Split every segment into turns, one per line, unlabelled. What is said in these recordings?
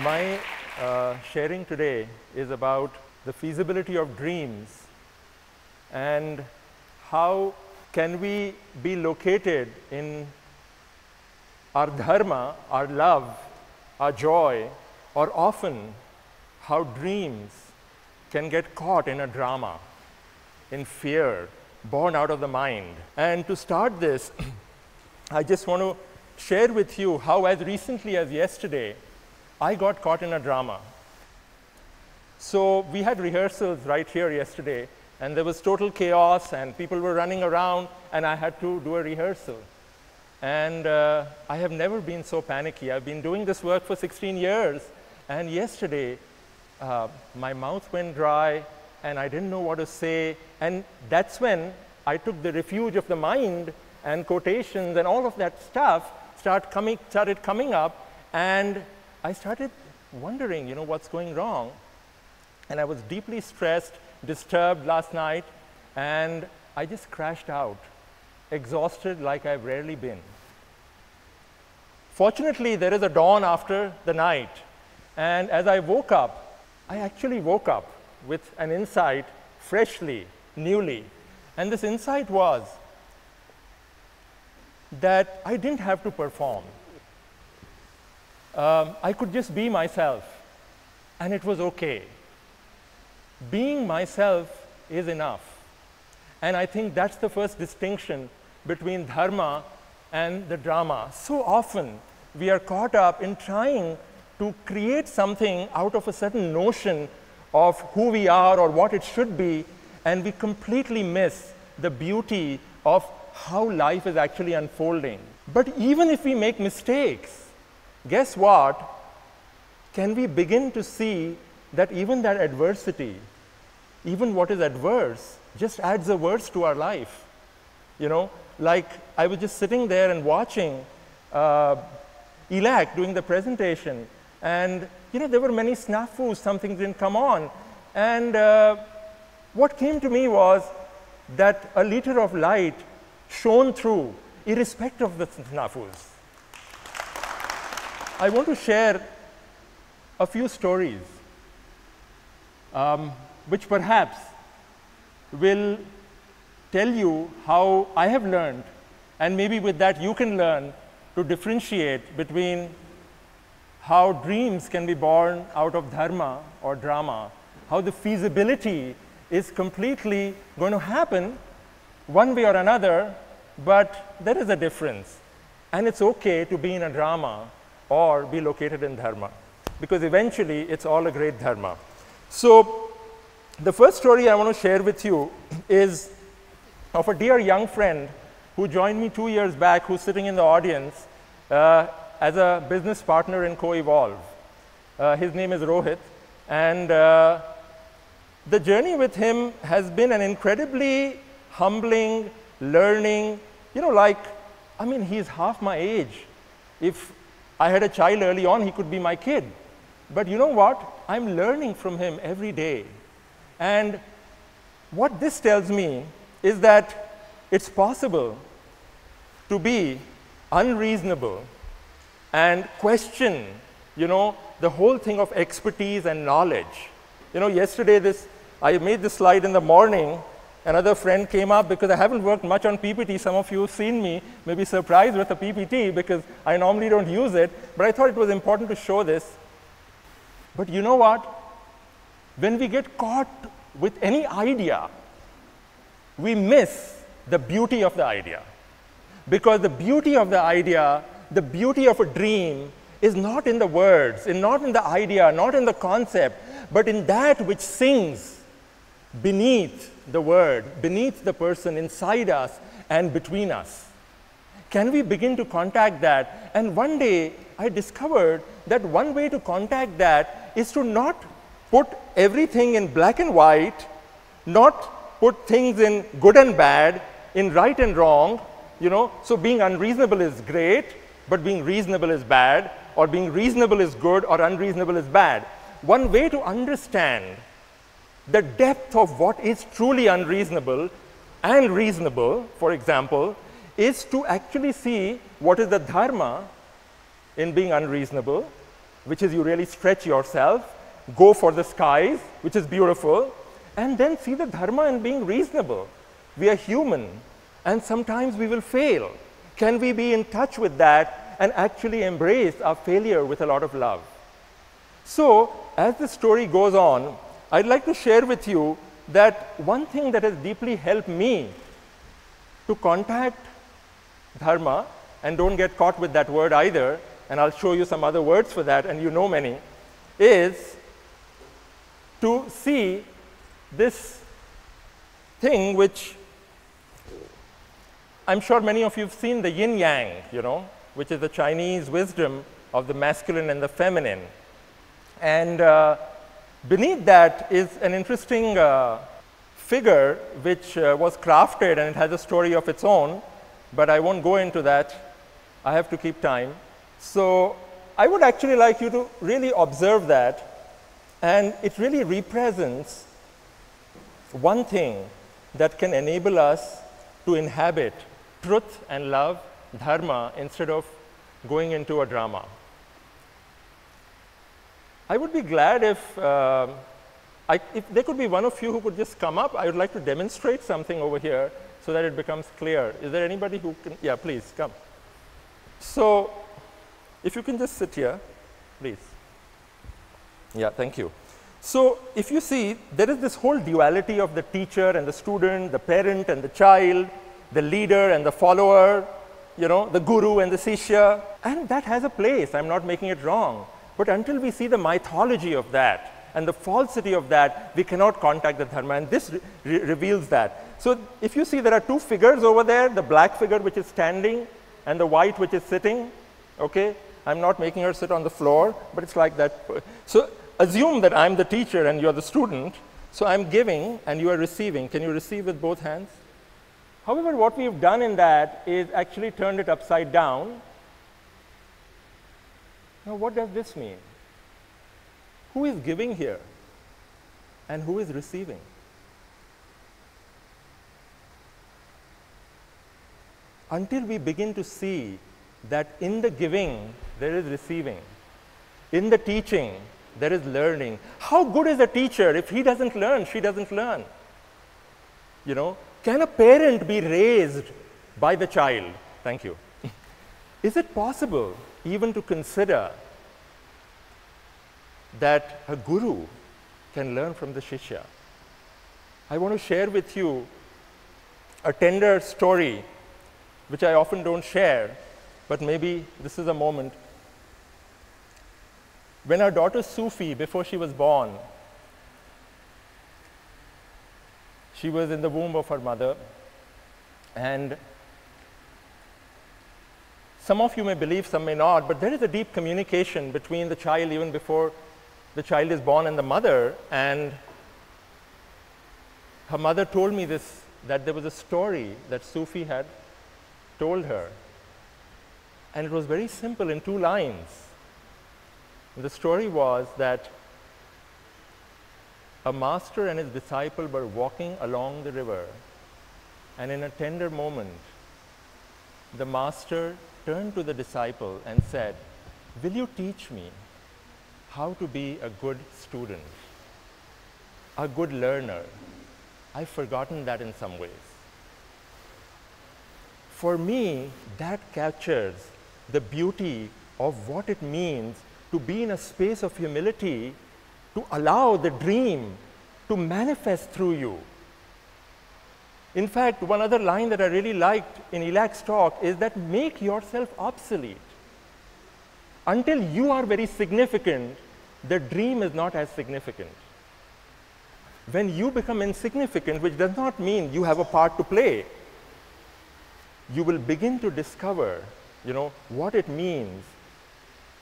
My sharing today is about the feasibility of dreams and how can we be located in our dharma, our love, our joy, or often how dreams can get caught in a drama, in fear, born out of the mind. And to start this, I just want to share with you how as recently as yesterday, I got caught in a drama. So we had rehearsals right here yesterday, and there was total chaos, and people were running around, and I had to do a rehearsal. And I have never been so panicky. I've been doing this work for 16 years, and yesterday, my mouth went dry, and I didn't know what to say, and that's when I took the refuge of the mind, and quotations and all of that stuff started coming up, and I started wondering, what's going wrong. And I was deeply stressed, disturbed last night, and I just crashed out, exhausted like I've rarely been. Fortunately, there is a dawn after the night, and as I woke up, I actually woke up with an insight freshly, newly. And this insight was that I didn't have to perform. I could just be myself, and it was okay. Being myself is enough. And I think that's the first distinction between dharma and the drama. So often, we are caught up in trying to create something out of a certain notion of who we are or what it should be, and we completely miss the beauty of how life is actually unfolding. But even if we make mistakes, guess what? Can we begin to see that even that adversity, even what is adverse, just adds a verse to our life? Like I was just sitting there and watching Elak doing the presentation, and there were many snafus, some things didn't come on. And what came to me was that a liter of light shone through, irrespective of the snafus. I want to share a few stories which perhaps will tell you how I have learned, and maybe with that you can learn to differentiate between how dreams can be born out of dharma or drama, how the feasibility is completely going to happen one way or another, but there is a difference. And it's okay to be in a drama or be located in dharma, because eventually it's all a great dharma. So the first story I want to share with you is of a dear young friend who joined me 2 years back, who's sitting in the audience as a business partner in Co-Evolve. His name is Rohit, and the journey with him has been an incredibly humbling, learning, he's half my age. If I had a child early on, he could be my kid. But you know what? I'm learning from him every day. And what this tells me is that it's possible to be unreasonable and question, the whole thing of expertise and knowledge. Yesterday I made this slide in the morning. Another friend came up, because I haven't worked much on PPT. Some of you have seen me, may be surprised with the PPT, because I normally don't use it, but I thought it was important to show this. But you know what? When we get caught with any idea, we miss the beauty of the idea. Because the beauty of the idea, the beauty of a dream, is not in the words, and not in the idea, not in the concept, but in that which sings beneath the word, beneath the person, inside us and between us. Can we begin to contact that? And one day I discovered that one way to contact that is to not put everything in black and white, not put things in good and bad, in right and wrong. So being unreasonable is great, but being reasonable is bad, or being reasonable is good, or unreasonable is bad. One way to understand the depth of what is truly unreasonable and reasonable, for example, is to actually see what is the dharma in being unreasonable, which is you really stretch yourself, go for the skies, which is beautiful, and then see the dharma in being reasonable. We are human, and sometimes we will fail. Can we be in touch with that and actually embrace our failure with a lot of love? So, as the story goes on, I'd like to share with you that one thing that has deeply helped me to contact dharma, and don't get caught with that word either, and I'll show you some other words for that, and you know many, is to see this thing which I'm sure many of you have seen, the yin yang, which is the Chinese wisdom of the masculine and the feminine. And beneath that is an interesting figure which was crafted, and it has a story of its own, but I won't go into that. I have to keep time. So I would actually like you to really observe that, and it really represents one thing that can enable us to inhabit truth and love, dharma, instead of going into a drama. I would be glad if there could be one of you who could just come up. I would like to demonstrate something over here so that it becomes clear. Is there anybody who can? Yeah, please come. So if you can just sit here, please. Yeah, thank you. So if you see, there is this whole duality of the teacher and the student, the parent and the child, the leader and the follower, the guru and the sishya, and that has a place. I'm not making it wrong. But until we see the mythology of that and the falsity of that, we cannot contact the dharma, and this reveals that. So if you see, there are two figures over there, the black figure which is standing and the white which is sitting, okay? I'm not making her sit on the floor, but it's like that. So assume that I'm the teacher and you're the student, so I'm giving and you are receiving. Can you receive with both hands? However, what we've done in that is actually turned it upside down. Now, what does this mean? Who is giving here and who is receiving? Until we begin to see that in the giving, there is receiving. In the teaching, there is learning. How good is a teacher if he doesn't learn, she doesn't learn? Can a parent be raised by the child? Thank you. Is it possible even to consider that a guru can learn from the shishya? I want to share with you a tender story which I often don't share, but maybe this is a moment. When our daughter Sufi, before she was born, she was in the womb of her mother, and some of you may believe, some may not, but there is a deep communication between the child even before the child is born and the mother. And her mother told me this, that there was a story that Sufi had told her, and it was very simple in 2 lines. The story was that a master and his disciple were walking along the river, and in a tender moment, the master turned to the disciple and said, "Will you teach me how to be a good student, a good learner?" I've forgotten that in some ways. For me, that captures the beauty of what it means to be in a space of humility, to allow the dream to manifest through you. In fact, one other line that I really liked in Elak's talk is that make yourself obsolete. Until you are very significant, the dream is not as significant. When you become insignificant, which does not mean you have a part to play, you will begin to discover, what it means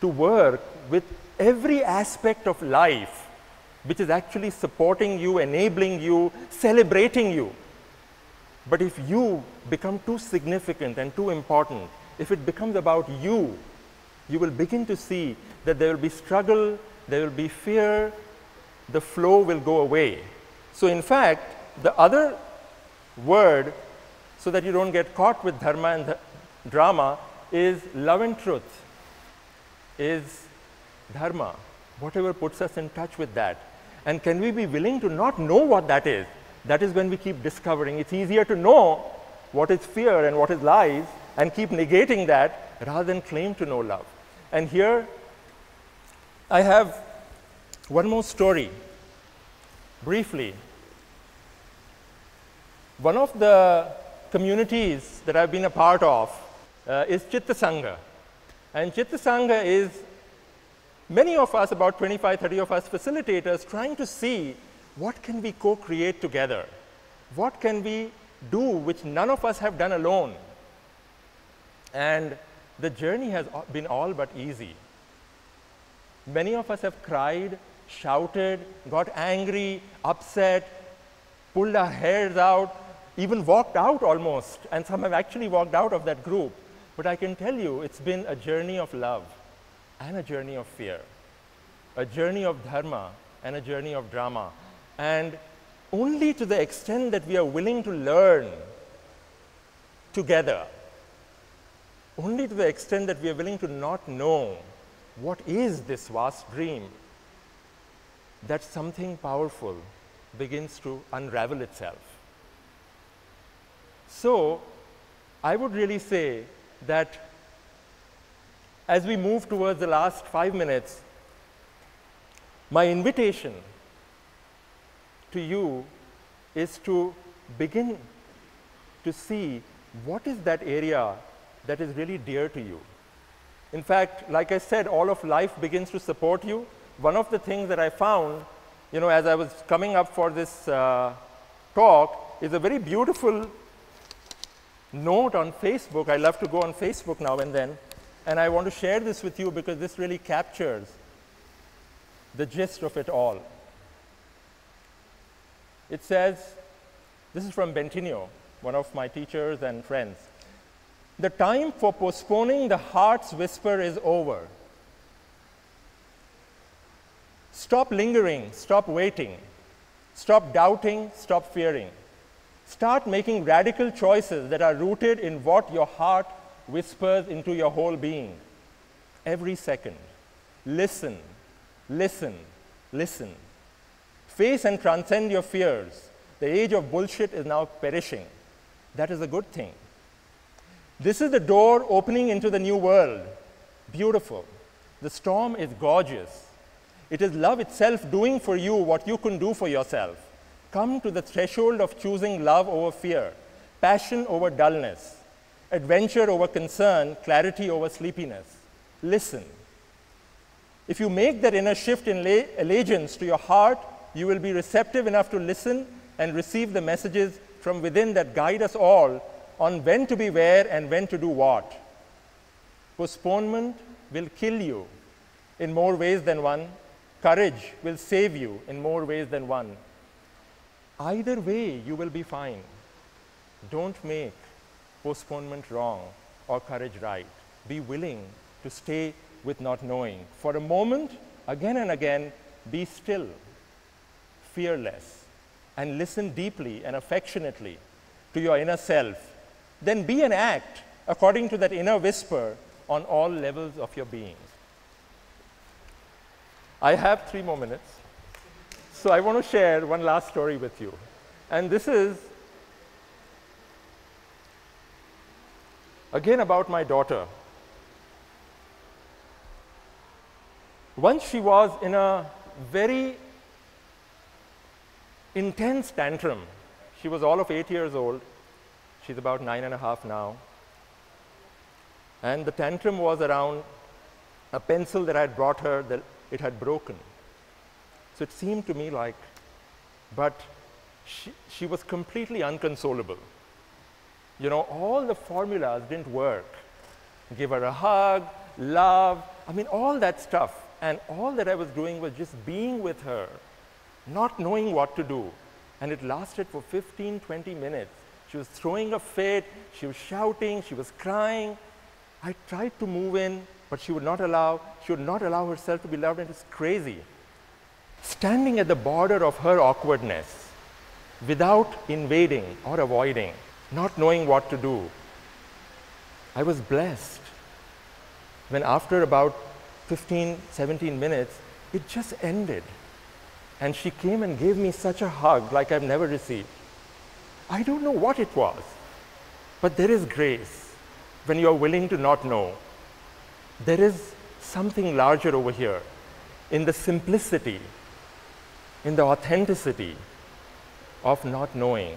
to work with every aspect of life, which is actually supporting you, enabling you, celebrating you. But if you become too significant and too important, if it becomes about you, you will begin to see that there will be struggle, there will be fear, the flow will go away. So in fact, the other word, so that you don't get caught with dharma and drama, is love and truth, is Dharma, whatever puts us in touch with that. And can we be willing to not know what that is? That is when we keep discovering. It's easier to know what is fear and what is lies and keep negating that rather than claim to know love. And here I have one more story, briefly. One of the communities that I've been a part of is Chitta Sangha. And Chitta Sangha is many of us, about 25, 30 of us facilitators, trying to see what can we co-create together? What can we do which none of us have done alone? And the journey has been all but easy. Many of us have cried, shouted, got angry, upset, pulled our hairs out, even walked out almost, and some have actually walked out of that group. But I can tell you, it's been a journey of love and a journey of fear, a journey of dharma and a journey of drama. And only to the extent that we are willing to learn together, only to the extent that we are willing to not know what is this vast dream, that something powerful begins to unravel itself. So I would really say that as we move towards the last 5 minutes, my invitation to you is to begin to see what is that area that is really dear to you. In fact, like I said, all of life begins to support you. One of the things that I found, as I was coming up for this talk, is a very beautiful note on Facebook. I love to go on Facebook now and then, and I want to share this with you because this really captures the gist of it all. It says, this is from Bentinho, one of my teachers and friends. The time for postponing the heart's whisper is over. Stop lingering, stop waiting, stop doubting, stop fearing. Start making radical choices that are rooted in what your heart whispers into your whole being. Every second, listen, listen, listen. Face and transcend your fears. The age of bullshit is now perishing. That is a good thing. This is the door opening into the new world. Beautiful. The storm is gorgeous. It is love itself doing for you what you couldn't do for yourself. Come to the threshold of choosing love over fear, passion over dullness, adventure over concern, clarity over sleepiness. Listen. If you make that inner shift in allegiance to your heart, you will be receptive enough to listen and receive the messages from within that guide us all on when to be where and when to do what. Postponement will kill you in more ways than one. Courage will save you in more ways than one. Either way, you will be fine. Don't make postponement wrong or courage right. Be willing to stay with not knowing. For a moment, again and again, be still, fearless, and listen deeply and affectionately to your inner self. Then be and act according to that inner whisper on all levels of your being. I have 3 more minutes. So I want to share one last story with you. And this is, again, about my daughter. Once she was in a very intense tantrum. She was all of 8 years old. She's about 9.5 now. And the tantrum was around a pencil that I had brought her that it had broken. So it seemed to me like, but she was completely unconsolable. All the formulas didn't work. Give her a hug, love, all that stuff. And all that I was doing was just being with her, not knowing what to do. And it lasted for 15, 20 minutes. She was throwing a fit, she was shouting, she was crying. I tried to move in, but she would not allow herself to be loved, and it's crazy. Standing at the border of her awkwardness, without invading or avoiding, not knowing what to do. I was blessed when after about 15, 17 minutes, it just ended. And she came and gave me such a hug like I've never received. I don't know what it was, but there is grace when you are willing to not know. There is something larger over here in the simplicity, in the authenticity of not knowing.